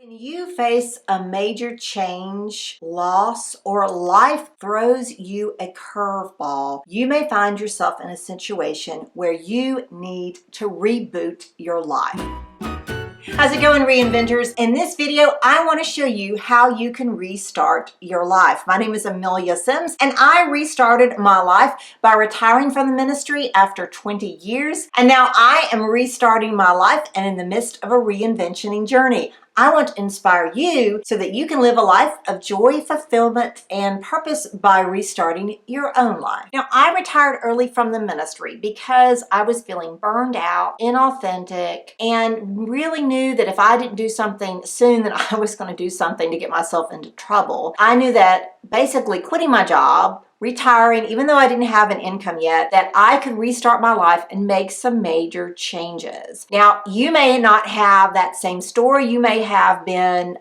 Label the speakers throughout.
Speaker 1: When you face a major change, loss, or life throws you a curveball, you may find yourself in a situation where you need to reboot your life. How's it going, reinventors? In this video, I want to show you how you can restart your life. My name is Amelia Sims, and I restarted my life by retiring from the ministry after 20 years. And now I am restarting my life and in the midst of a reinventing journey. I want to inspire you so that you can live a life of joy, fulfillment, and purpose by restarting your own life. Now, I retired early from the ministry because I was feeling burned out, inauthentic, and really knew that if I didn't do something soon, that I was going to do something to get myself into trouble. I knew that basically quitting my job, retiring, even though I didn't have an income yet, that I could restart my life and make some major changes. Now, you may not have that same story. You may have been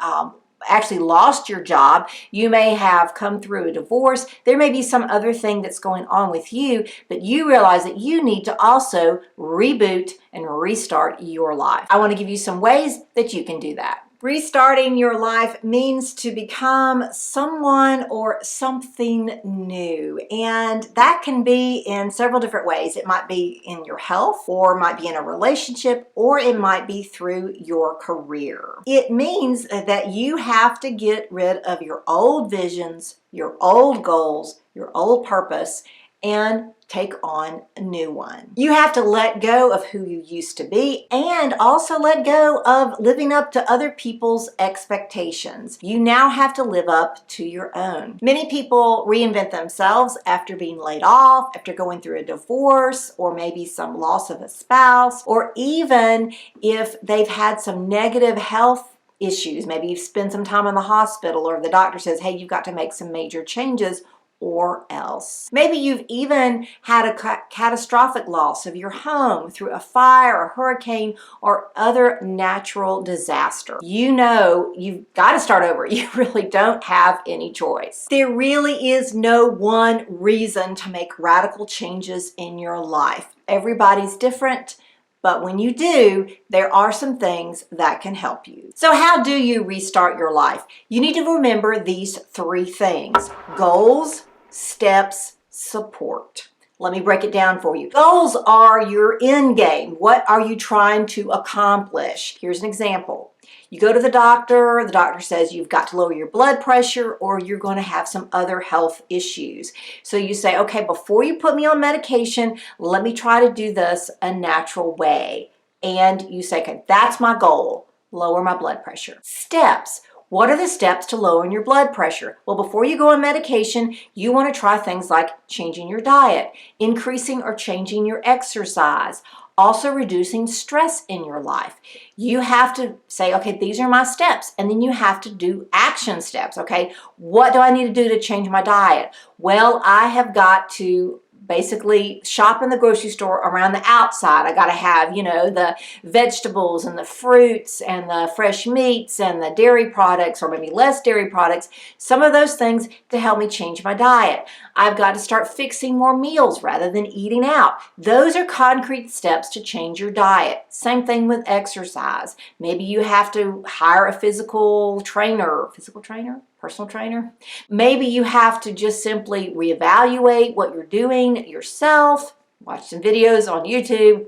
Speaker 1: actually lost your job. You may have come through a divorce. There may be some other thing that's going on with you, but you realize that you need to also reboot and restart your life. I want to give you some ways that you can do that. Restarting your life means to become someone or something new, and that can be in several different ways. It might be in your health, or it might be in a relationship, or it might be through your career. It means that you have to get rid of your old visions, your old goals, your old purpose, and take on a new one. You have to let go of who you used to be and also let go of living up to other people's expectations. You now have to live up to your own. Many people reinvent themselves after being laid off, after going through a divorce, or maybe some loss of a spouse, or even if they've had some negative health issues. Maybe you've spent some time in the hospital, or the doctor says, hey, you've got to make some major changes, or else. Maybe you've even had a catastrophic loss of your home through a fire, a hurricane, or other natural disaster. You know you've got to start over. You really don't have any choice. There really is no one reason to make radical changes in your life. Everybody's different. But when you do, there are some things that can help you. So how do you restart your life? You need to remember these three things: goals, steps, support. Let me break it down for you. Goals are your end game. What are you trying to accomplish? Here's an example. You go to the doctor says you've got to lower your blood pressure, or you're going to have some other health issues. So you say, okay, before you put me on medication, let me try to do this a natural way. And you say, okay, that's my goal, lower my blood pressure. Steps. What are the steps to lowering your blood pressure? Well, before you go on medication, you want to try things like changing your diet, increasing or changing your exercise, also reducing stress in your life. You have to say, okay, these are my steps, and then you have to do action steps, okay? What do I need to do to change my diet? Well, I have got to basically shop in the grocery store around the outside. I got to have, the vegetables and the fruits and the fresh meats and the dairy products, or maybe less dairy products, some of those things to help me change my diet. I've got to start fixing more meals rather than eating out. Those are concrete steps to change your diet. Same thing with exercise. Maybe you have to hire a personal trainer. Maybe you have to just simply reevaluate what you're doing yourself, watch some videos on YouTube.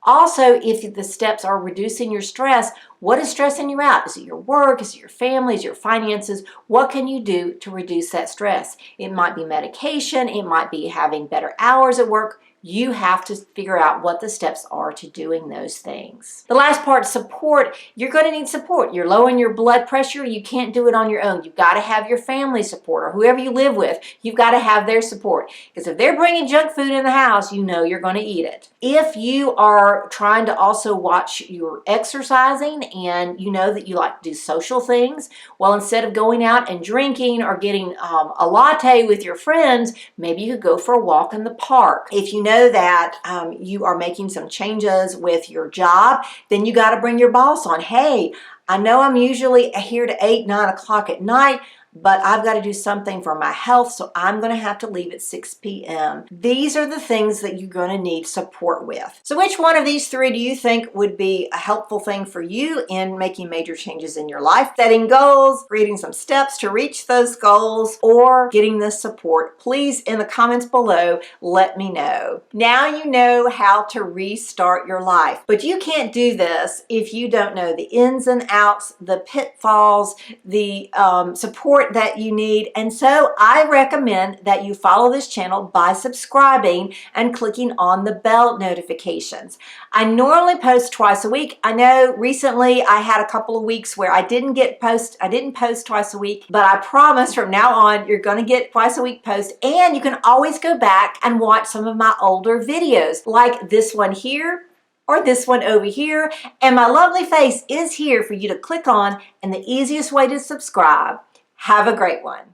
Speaker 1: Also, if the steps are reducing your stress, what is stressing you out? Is it your work? Is it your family? Is it your finances? What can you do to reduce that stress? It might be medication. It might be having better hours at work. You have to figure out what the steps are to doing those things. The last part, support. You're going to need support. You're lowering your blood pressure. You can't do it on your own. You've got to have your family support, or whoever you live with. You've got to have their support. Because if they're bringing junk food in the house, you know you're going to eat it. If you are trying to also watch your exercising, and you know that you like to do social things, well, instead of going out and drinking or getting a latte with your friends, maybe you could go for a walk in the park. If you know that you are making some changes with your job, then you got to bring your boss on. Hey, I know I'm usually here to 8, 9 o'clock at night. but I've got to do something for my health, so I'm going to have to leave at 6 p.m. These are the things that you're going to need support with. So which one of these three do you think would be a helpful thing for you in making major changes in your life? Setting goals, creating some steps to reach those goals, or getting this support? Please, in the comments below, let me know. Now you know how to restart your life, but you can't do this if you don't know the ins and outs, the pitfalls, the support that you need. And so I recommend that you follow this channel by subscribing and clicking on the bell notifications. I normally post twice a week. I know recently I had a couple of weeks where I didn't post twice a week, but I promise from now on you're going to get twice a week post, and you can always go back and watch some of my older videos like this one here or this one over here, and my lovely face is here for you to click on, and the easiest way to subscribe. Have a great one.